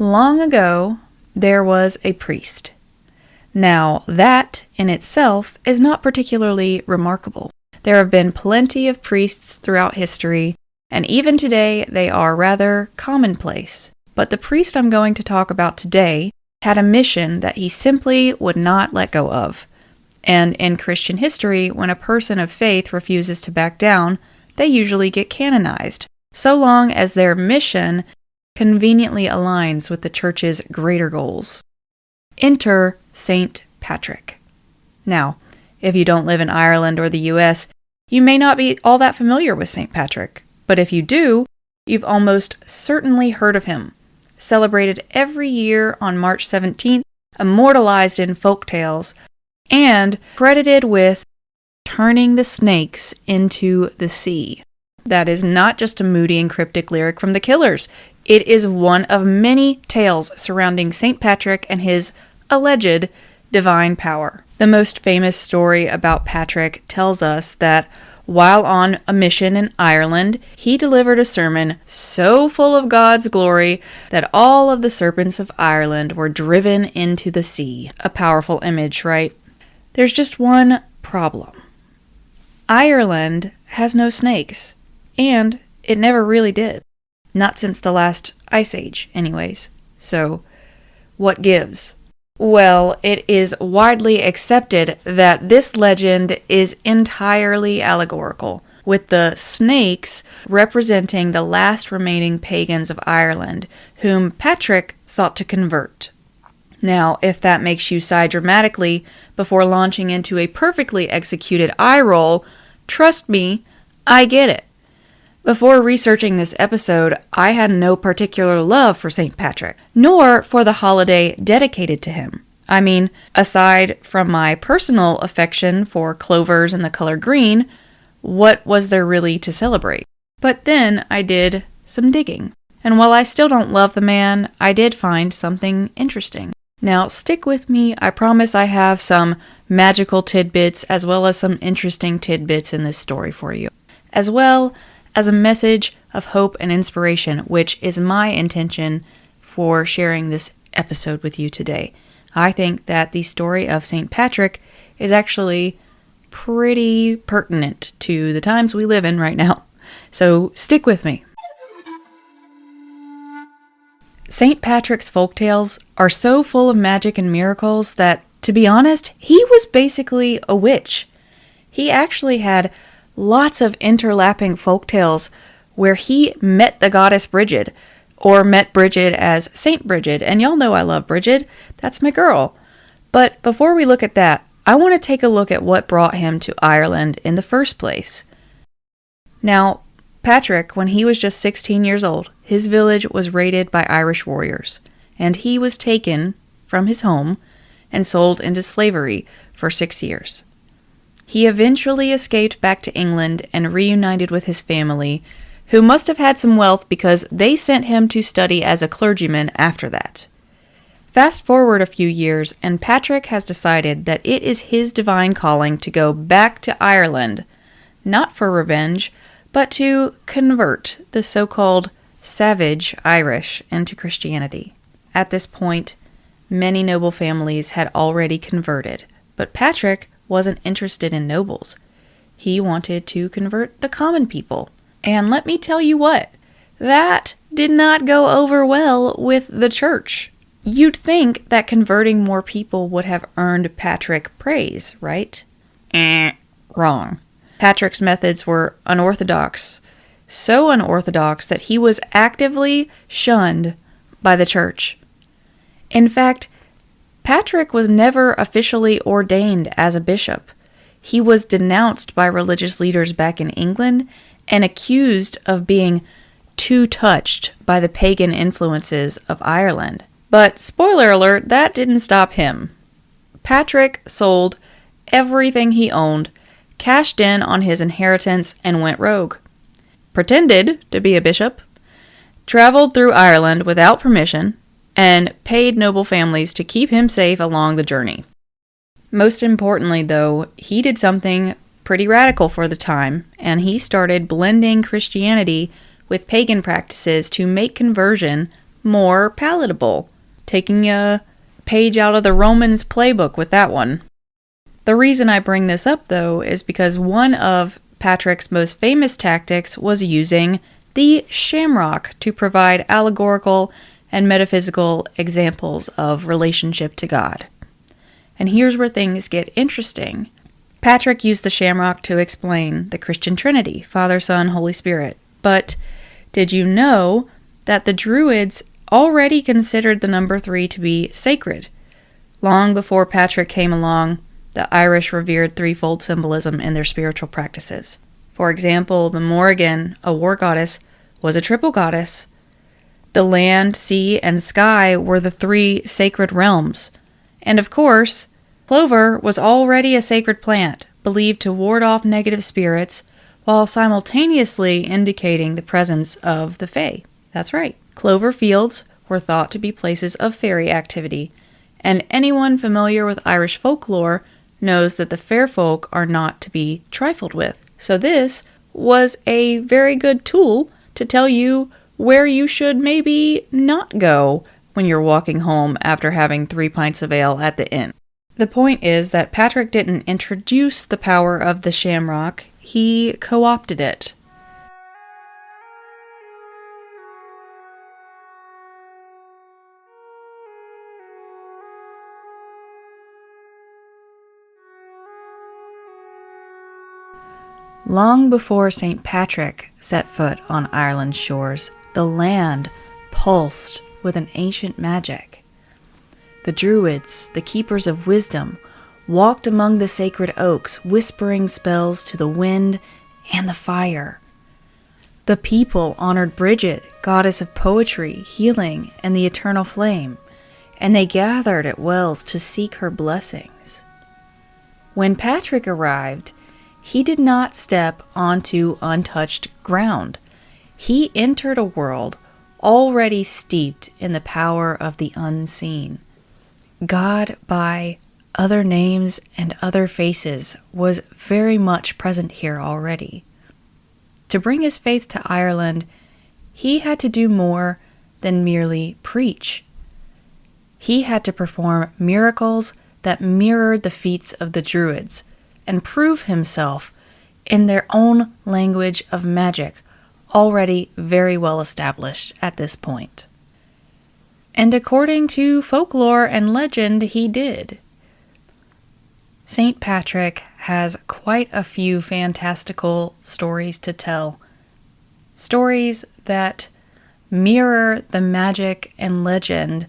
Long ago, there was a priest. Now, that in itself is not particularly remarkable. There have been plenty of priests throughout history, and even today they are rather commonplace. But the priest I'm going to talk about today had a mission that he simply would not let go of. And in Christian history, when a person of faith refuses to back down, they usually get canonized, so long as their mission conveniently aligns with the church's greater goals. Enter Saint Patrick. Now, if you don't live in Ireland or the US, you may not be all that familiar with Saint Patrick, but if you do, you've almost certainly heard of him. Celebrated every year on March 17th, immortalized in folk tales, and credited with turning the snakes into the sea. That is not just a moody and cryptic lyric from the Killers. It is one of many tales surrounding St. Patrick and his alleged divine power. The most famous story about Patrick tells us that while on a mission in Ireland, he delivered a sermon so full of God's glory that all of the serpents of Ireland were driven into the sea. A powerful image, right? There's just one problem. Ireland has no snakes, and it never really did. Not since the last ice age, anyways. So, what gives? Well, it is widely accepted that this legend is entirely allegorical, with the snakes representing the last remaining pagans of Ireland, whom Patrick sought to convert. Now, if that makes you sigh dramatically before launching into a perfectly executed eye roll, trust me, I get it. Before researching this episode, I had no particular love for St. Patrick, nor for the holiday dedicated to him. I mean, aside from my personal affection for clovers and the color green, what was there really to celebrate? But then I did some digging, and while I still don't love the man, I did find something interesting. Now, stick with me, I promise I have some magical tidbits as well as some interesting tidbits in this story for you, as well as a message of hope and inspiration, which is my intention for sharing this episode with you today. I think that the story of St. Patrick is actually pretty pertinent to the times we live in right now. So stick with me. St. Patrick's folktales are so full of magic and miracles that, to be honest, he was basically a witch. He actually had lots of interlapping folktales where he met the goddess Bridget, or met Bridget as Saint Bridget, and y'all know I love Bridget, that's my girl. But before we look at that, I want to take a look at what brought him to Ireland in the first place. Now, Patrick, when he was just 16 years old, his village was raided by Irish warriors, and he was taken from his home and sold into slavery for 6 years. He eventually escaped back to England and reunited with his family, who must have had some wealth because they sent him to study as a clergyman after that. Fast forward a few years, and Patrick has decided that it is his divine calling to go back to Ireland, not for revenge, but to convert the so-called savage Irish into Christianity. At this point, many noble families had already converted, but Patrick wasn't interested in nobles. He wanted to convert the common people. And let me tell you what, that did not go over well with the church. You'd think that converting more people would have earned Patrick praise, right? Wrong. Patrick's methods were unorthodox. So unorthodox that he was actively shunned by the church. In fact, Patrick was never officially ordained as a bishop. He was denounced by religious leaders back in England and accused of being too touched by the pagan influences of Ireland. But, spoiler alert, that didn't stop him. Patrick sold everything he owned, cashed in on his inheritance, and went rogue. Pretended to be a bishop, traveled through Ireland without permission, and paid noble families to keep him safe along the journey. Most importantly, though, he did something pretty radical for the time, and he started blending Christianity with pagan practices to make conversion more palatable. Taking a page out of the Romans playbook with that one. The reason I bring this up, though, is because one of Patrick's most famous tactics was using the shamrock to provide allegorical and metaphysical examples of relationship to God. And here's where things get interesting. Patrick used the shamrock to explain the Christian Trinity, Father, Son, Holy Spirit. But did you know that the Druids already considered the number 3 to be sacred? Long before Patrick came along, the Irish revered threefold symbolism in their spiritual practices. For example, the Morrigan, a war goddess, was a triple goddess. The land, sea, and sky were the 3 sacred realms. And of course, clover was already a sacred plant, believed to ward off negative spirits, while simultaneously indicating the presence of the Fae. That's right. Clover fields were thought to be places of fairy activity, and anyone familiar with Irish folklore knows that the fair folk are not to be trifled with. So this was a very good tool to tell you where you should maybe not go when you're walking home after having 3 pints of ale at the inn. The point is that Patrick didn't introduce the power of the shamrock, he co-opted it. Long before St. Patrick set foot on Ireland's shores, the land pulsed with an ancient magic. The Druids, the keepers of wisdom, walked among the sacred oaks, whispering spells to the wind and the fire. The people honored Bridget, goddess of poetry, healing, and the eternal flame, and they gathered at wells to seek her blessings. When Patrick arrived, he did not step onto untouched ground. He entered a world already steeped in the power of the unseen. God, by other names and other faces, was very much present here already. To bring his faith to Ireland, he had to do more than merely preach. He had to perform miracles that mirrored the feats of the Druids, and prove himself in their own language of magic, already very well established at this point. And according to folklore and legend, he did. St. Patrick has quite a few fantastical stories to tell. Stories that mirror the magic and legend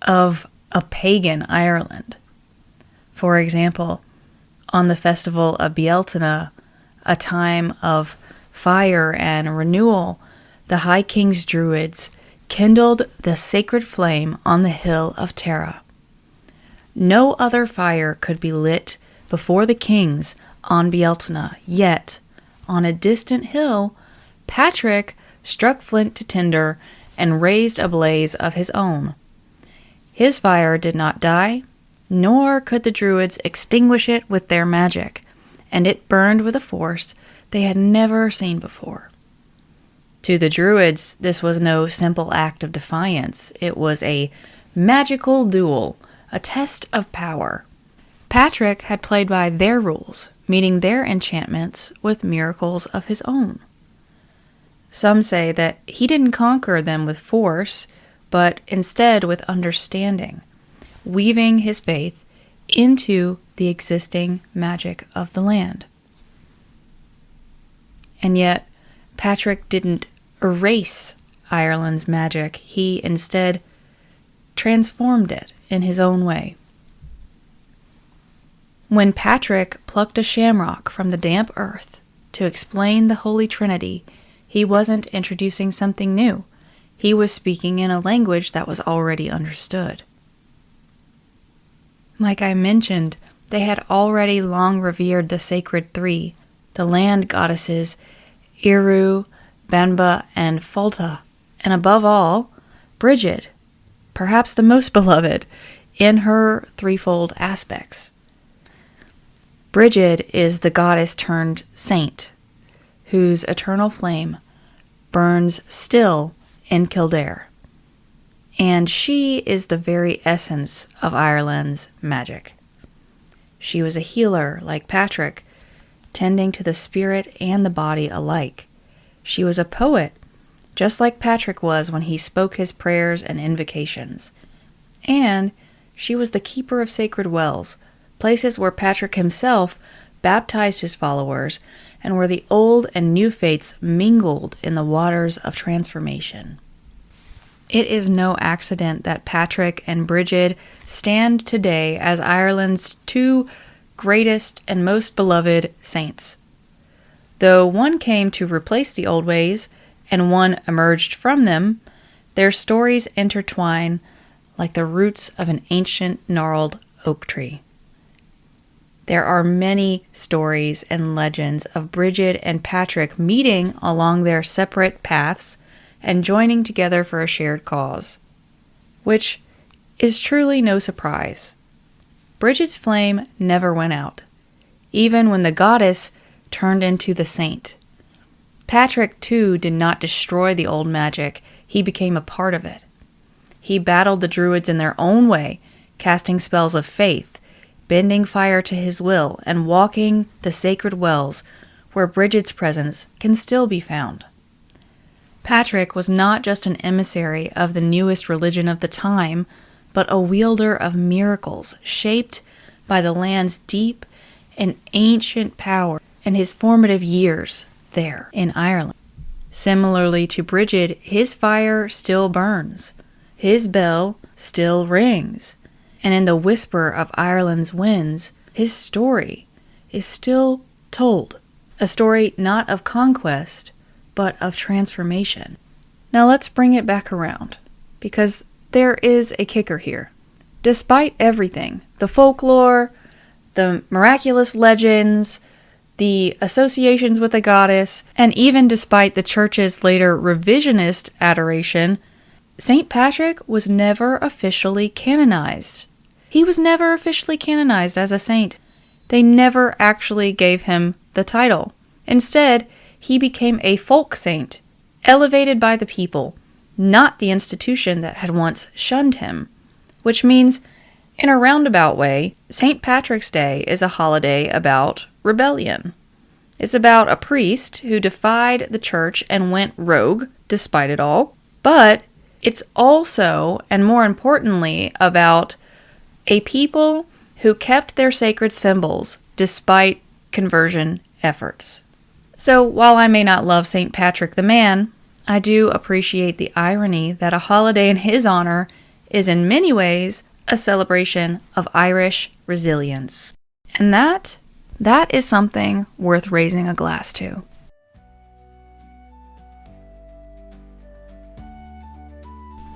of a pagan Ireland. For example, on the festival of Bealtaine, a time of fire and renewal, the High King's Druids kindled the sacred flame on the hill of Tara. No other fire could be lit before the kings on Bealtaine, yet, on a distant hill, Patrick struck flint to tinder and raised a blaze of his own. His fire did not die, nor could the Druids extinguish it with their magic, and it burned with a force they had never seen before. To the Druids, this was no simple act of defiance. It was a magical duel, a test of power. Patrick had played by their rules, meeting their enchantments with miracles of his own. Some say that he didn't conquer them with force, but instead with understanding, weaving his faith into the existing magic of the land. And yet, Patrick didn't erase Ireland's magic. He instead transformed it in his own way. When Patrick plucked a shamrock from the damp earth to explain the Holy Trinity, he wasn't introducing something new. He was speaking in a language that was already understood. Like I mentioned, they had already long revered the sacred 3, the land goddesses Iru, Banba, and Folta, and above all, Bridget, perhaps the most beloved, in her threefold aspects. Bridget is the goddess turned saint, whose eternal flame burns still in Kildare. and she is the very essence of Ireland's magic. She was a healer like Patrick, tending to the spirit and the body alike. She was a poet, just like Patrick was when he spoke his prayers and invocations. And she was the keeper of sacred wells, places where Patrick himself baptized his followers and where the old and new faiths mingled in the waters of transformation. It is no accident that Patrick and Bridget stand today as Ireland's two greatest and most beloved saints. Though one came to replace the old ways and one emerged from them, their stories intertwine like the roots of an ancient gnarled oak tree. There are many stories and legends of Bridget and Patrick meeting along their separate paths and joining together for a shared cause, which is truly no surprise. Bridget's flame never went out, even when the goddess turned into the saint. Patrick, too, did not destroy the old magic. He became a part of it. He battled the Druids in their own way, casting spells of faith, bending fire to his will, and walking the sacred wells where Bridget's presence can still be found. Patrick was not just an emissary of the newest religion of the time, but a wielder of miracles shaped by the land's deep and ancient power in his formative years there in Ireland. Similarly to Bridget, his fire still burns, his bell still rings, and in the whisper of Ireland's winds, his story is still told. A story not of conquest, but of transformation. Now let's bring it back around, because there is a kicker here. Despite everything, the folklore, the miraculous legends, the associations with the goddess, and even despite the church's later revisionist adoration, St. Patrick was never officially canonized. He was never officially canonized as a saint. They never actually gave him the title. Instead, he became a folk saint, elevated by the people, not the institution that had once shunned him. Which means, in a roundabout way, St. Patrick's Day is a holiday about rebellion. It's about a priest who defied the church and went rogue, despite it all. But it's also, and more importantly, about a people who kept their sacred symbols despite conversion efforts. So while I may not love St. Patrick the man, I do appreciate the irony that a holiday in his honor is in many ways a celebration of Irish resilience. And that is something worth raising a glass to.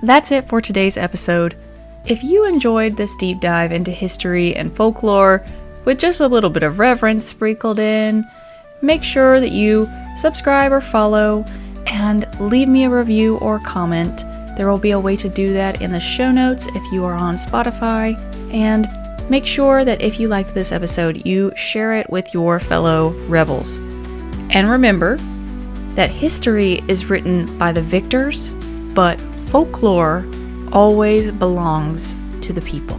That's it for today's episode. If you enjoyed this deep dive into history and folklore with just a little bit of reverence sprinkled in, make sure that you subscribe or follow and leave me a review or comment. There will be a way to do that in the show notes if you are on Spotify. And make sure that if you liked this episode, you share it with your fellow rebels. And remember that history is written by the victors, but folklore always belongs to the people.